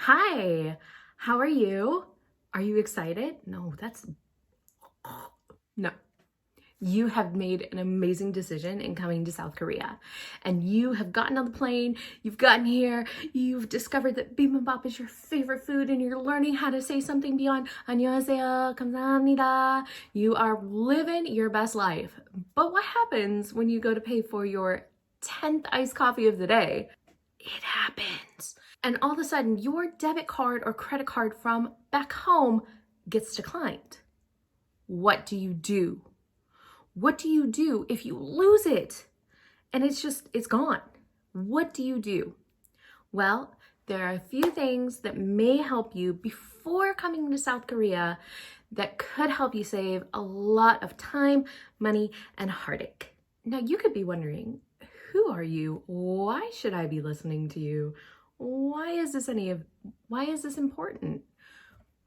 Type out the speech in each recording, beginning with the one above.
Hi, how are you? Are you excited? No. You have made an amazing decision in coming to South Korea. And you have gotten on the plane, you've gotten here, you've discovered that bibimbap is your favorite food, and you're learning how to say something beyond 안녕하세요, 감사합니다. You are living your best life. But what happens when you go to pay for your 10th iced coffee of the day? It happens. And all of a sudden, your debit card or credit card from back home gets declined. What do you do? What do you do if you lose it and it's gone? What do you do? Well, there are a few things that may help you before coming to South Korea that could help you save a lot of time, money, and heartache. Now, you could be wondering, who are you? Why should I be listening to you? Why is this important?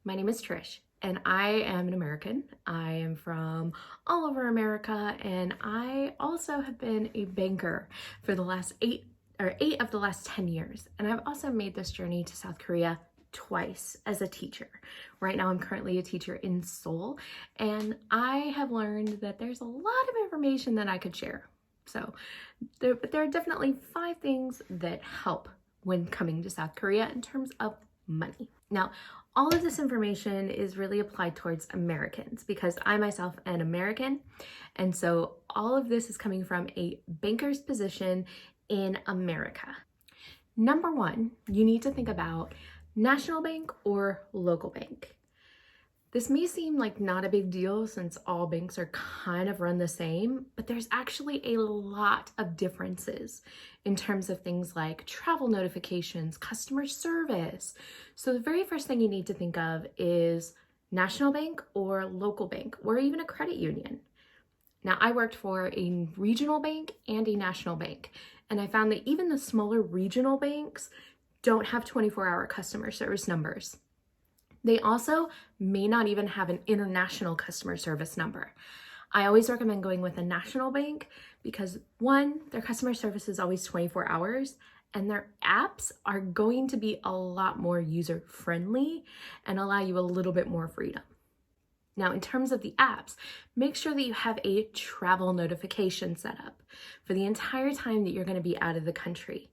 My name is Trish, and I am an American. I am from all over America, and I also have been a banker for the last eight of the last 10 years. And I've also made this journey to South Korea twice as a teacher. Right now, I'm currently a teacher in Seoul, and I have learned that there's a lot of information that I could share. So there are definitely 5 things that help when coming to South Korea in terms of money. Now, all of this information is really applied towards Americans because I myself am American. And so all of this is coming from a banker's position in America. Number 1, you need to think about national bank or local bank. This may seem like not a big deal since all banks are kind of run the same, but there's actually a lot of differences in terms of things like travel notifications, customer service. So the very first thing you need to think of is national bank or local bank, or even a credit union. Now, I worked for a regional bank and a national bank, and I found that even the smaller regional banks don't have 24-hour customer service numbers. They also may not even have an international customer service number. I always recommend going with a national bank because 1, their customer service is always 24 hours, and their apps are going to be a lot more user-friendly and allow you a little bit more freedom. Now, in terms of the apps, make sure that you have a travel notification set up for the entire time that you're going to be out of the country.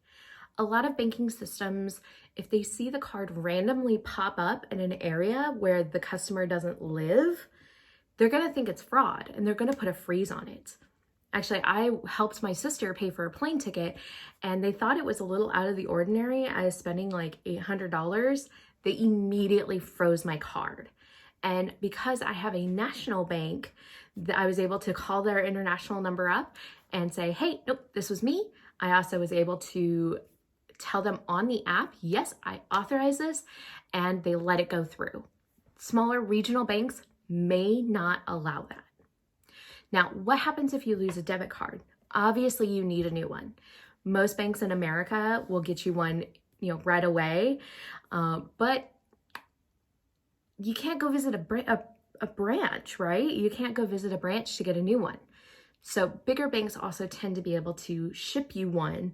A lot of banking systems, if they see the card randomly pop up in an area where the customer doesn't live, they're going to think it's fraud and they're going to put a freeze on it. Actually, I helped my sister pay for a plane ticket, and they thought it was a little out of the ordinary. I was spending like $800. They immediately froze my card. And because I have a national bank, I was able to call their international number up and say, hey, nope, this was me. I also was able to tell them on the app, yes, I authorize this, and they let it go through. Smaller regional banks may not allow that. Now, what happens if you lose a debit card? Obviously, you need a new one. Most banks in America will get you one, right away, but you can't go visit a branch, right? You can't go visit a branch to get a new one. So bigger banks also tend to be able to ship you one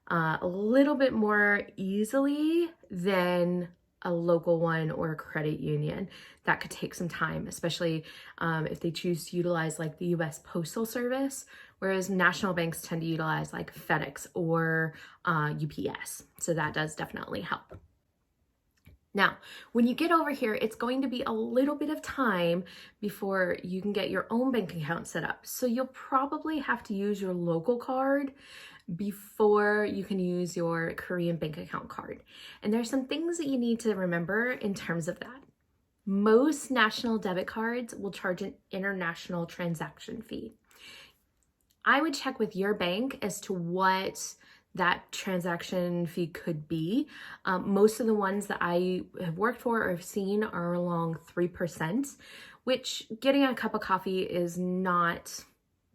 a little bit more easily than a local one or a credit union. That could take some time, especially if they choose to utilize like the US Postal Service, whereas national banks tend to utilize like FedEx or UPS. So that does definitely help. Now, when you get over here, it's going to be a little bit of time before you can get your own bank account set up. So you'll probably have to use your local card before you can use your Korean bank account card. And there's some things that you need to remember in terms of that. Most national debit cards will charge an international transaction fee. I would check with your bank as to what that transaction fee could be. Most of the ones that I have worked for or have seen are along 3%, which getting a cup of coffee is not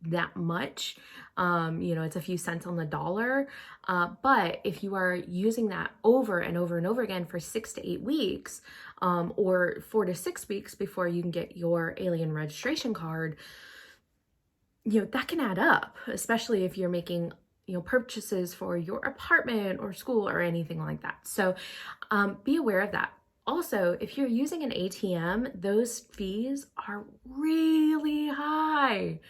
that much. It's a few cents on the dollar. But if you are using that over and over and over again for 6 to 8 weeks, or 4 to 6 weeks before you can get your alien registration card, that can add up, especially if you're making purchases for your apartment or school or anything like that. So be aware of that. Also, if you're using an ATM, those fees are really high.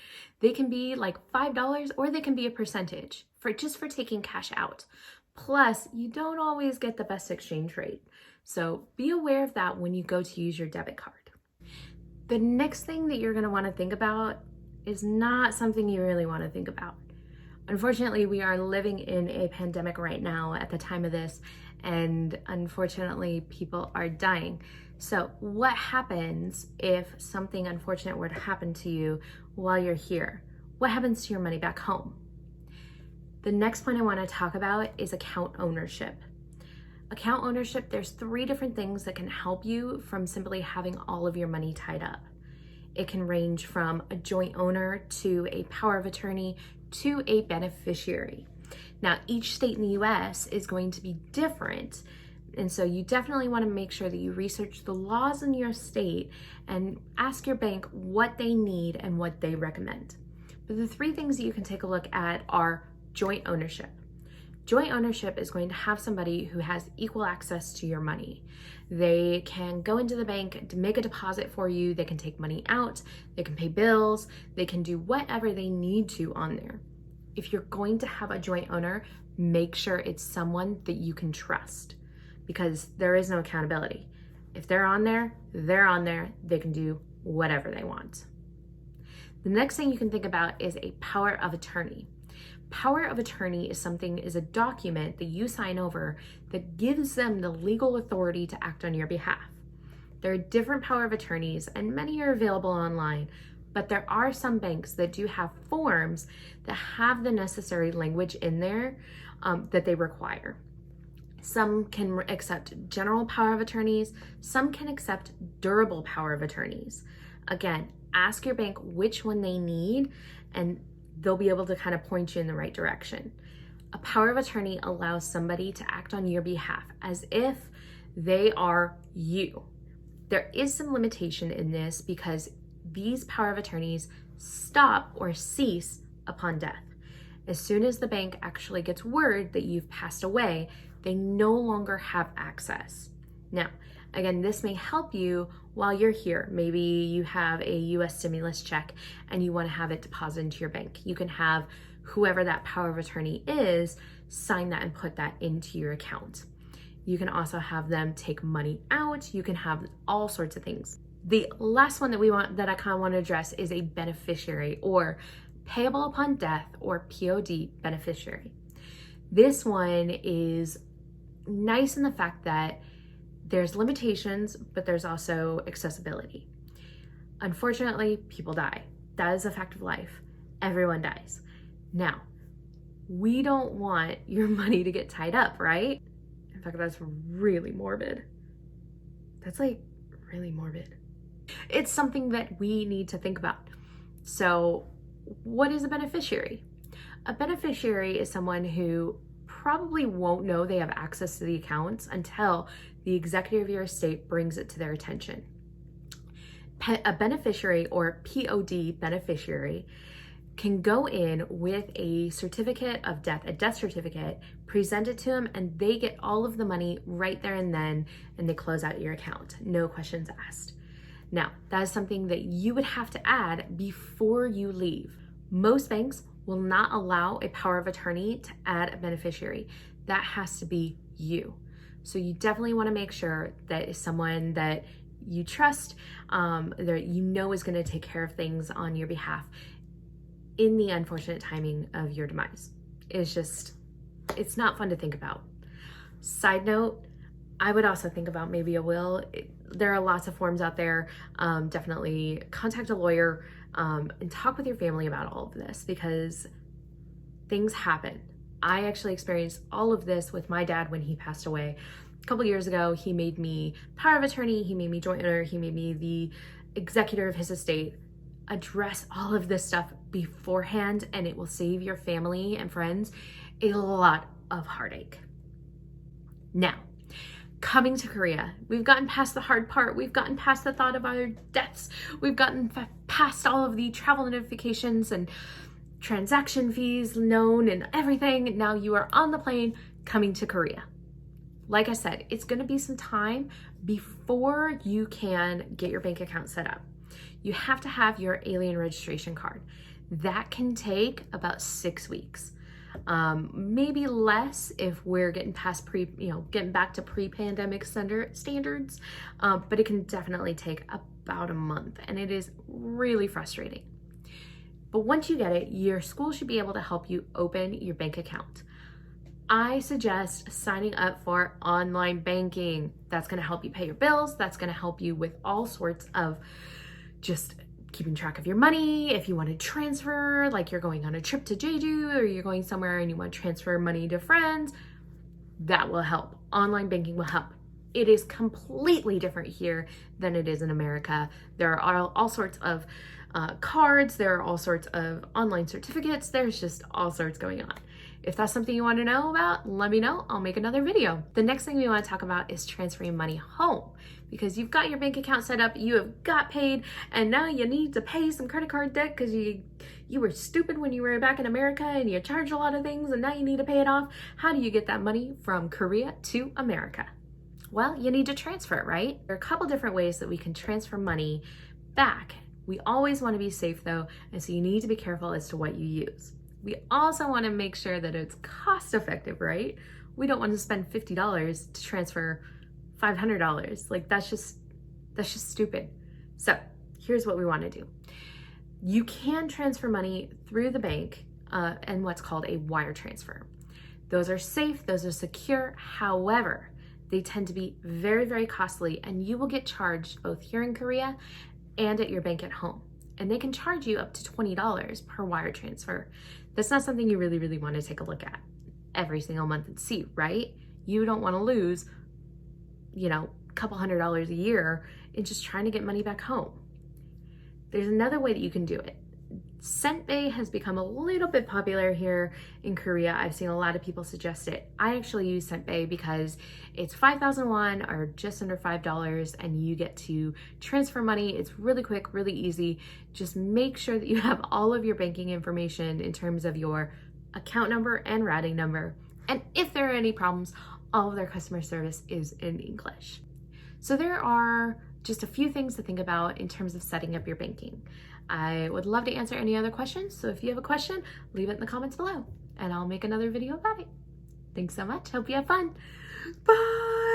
They can be like $5 or they can be a percentage for taking cash out. Plus, you don't always get the best exchange rate. So be aware of that when you go to use your debit card. The next thing that you're going to want to think about is not something you really want to think about. Unfortunately, we are living in a pandemic right now at the time of this, and unfortunately, people are dying. So what happens if something unfortunate were to happen to you while you're here? What happens to your money back home? The next point I want to talk about is account ownership. Account ownership, there's 3 different things that can help you from simply having all of your money tied up. It can range from a joint owner to a power of attorney to a beneficiary. Now, each state in the US is going to be different. And so you definitely want to make sure that you research the laws in your state and ask your bank what they need and what they recommend. But the 3 things that you can take a look at are joint ownership. Joint ownership is going to have somebody who has equal access to your money. They can go into the bank to make a deposit for you. They can take money out. They can pay bills. They can do whatever they need to on there. If you're going to have a joint owner, make sure it's someone that you can trust, because there is no accountability. If they're on there, they're on there. They can do whatever they want. The next thing you can think about is a power of attorney. Power of attorney is a document that you sign over that gives them the legal authority to act on your behalf. There are different power of attorneys, and many are available online, but there are some banks that do have forms that have the necessary language in there that they require. Some can accept general power of attorneys, some can accept durable power of attorneys. Again, ask your bank which one they need, and they'll be able to kind of point you in the right direction. A power of attorney allows somebody to act on your behalf as if they are you. There is some limitation in this because these power of attorneys stop or cease upon death. As soon as the bank actually gets word that you've passed away, they no longer have access. Now, again, this may help you while you're here. Maybe you have a US stimulus check and you want to have it deposited into your bank. You can have whoever that power of attorney is sign that and put that into your account. You can also have them take money out. You can have all sorts of things. The last one that I kind of want to address is a beneficiary, or payable upon death, or POD beneficiary. This one is nice in the fact that there's limitations, but there's also accessibility. Unfortunately, people die. That is a fact of life. Everyone dies. Now, we don't want your money to get tied up, right? In fact, that's really morbid. That's like really morbid. It's something that we need to think about. So, what is a beneficiary? A beneficiary is someone who probably won't know they have access to the accounts until the executor of your estate brings it to their attention. A beneficiary, or POD beneficiary, can go in with a certificate of death, a death certificate, present it to them, and they get all of the money right there and then, and they close out your account. No questions asked. Now, that is something that you would have to add before you leave. Most banks will not allow a power of attorney to add a beneficiary. That has to be you. So you definitely want to make sure that is someone that you trust, that you know is going to take care of things on your behalf in the unfortunate timing of your demise. It's not fun to think about. Side note, I would also think about maybe a will. There are lots of forms out there. Definitely contact a lawyer and talk with your family about all of this, because things happen. I actually experienced all of this with my dad when he passed away. A couple years ago, he made me power of attorney, he made me joint owner, he made me the executor of his estate. Address all of this stuff beforehand, and it will save your family and friends a lot of heartache. Now, coming to Korea, we've gotten past the hard part. We've gotten past the thought of our deaths. We've gotten past all of the travel notifications, and transaction fees known and everything. Now you are on the plane coming to Korea. Like I said, it's going to be some time before you can get your bank account set up. You have to have your alien registration card. That can take about 6 weeks. Maybe less if we're getting past getting back to pre-pandemic standards, but it can definitely take about a month, and it is really frustrating. But once you get it, your school should be able to help you open your bank account. I suggest signing up for online banking. That's going to help you pay your bills. That's going to help you with all sorts of just keeping track of your money. If you want to transfer, like you're going on a trip to Jeju or you're going somewhere and you want to transfer money to friends, that will help. Online banking will help. It is completely different here than it is in America. There are all sorts of cards. There are all sorts of online certificates. There's just all sorts going on. If that's something you want to know about, let me know. I'll make another video. The next thing we want to talk about is transferring money home, because you've got your bank account set up, you have got paid, and now you need to pay some credit card debt because you were stupid when you were back in America and you charged a lot of things and now you need to pay it off. How do you get that money from Korea to America? Well, you need to transfer it, right? There are a couple different ways that we can transfer money back. We always want to be safe though, and so you need to be careful as to what you use. We also want to make sure that it's cost effective, right? We don't want to spend $50 to transfer $500. Like that's just stupid. So here's what we want to do. You can transfer money through the bank and what's called a wire transfer. Those are safe, those are secure. However, they tend to be very, very costly, and you will get charged both here in Korea and at your bank at home. And they can charge you up to $20 per wire transfer. That's not something you really, really want to take a look at every single month and see, right? You don't want to lose, a couple $100 a year in just trying to get money back home. There's another way that you can do it. SendPay has become a little bit popular here in Korea. I've seen a lot of people suggest it. I actually use SendPay because it's 5,000 won, or just under $5, and you get to transfer money. It's really quick, really easy. Just make sure that you have all of your banking information in terms of your account number and routing number. And if there are any problems, all of their customer service is in English. So there are just a few things to think about in terms of setting up your banking. I would love to answer any other questions, so if you have a question, leave it in the comments below, and I'll make another video about it. Thanks so much. Hope you have fun. Bye!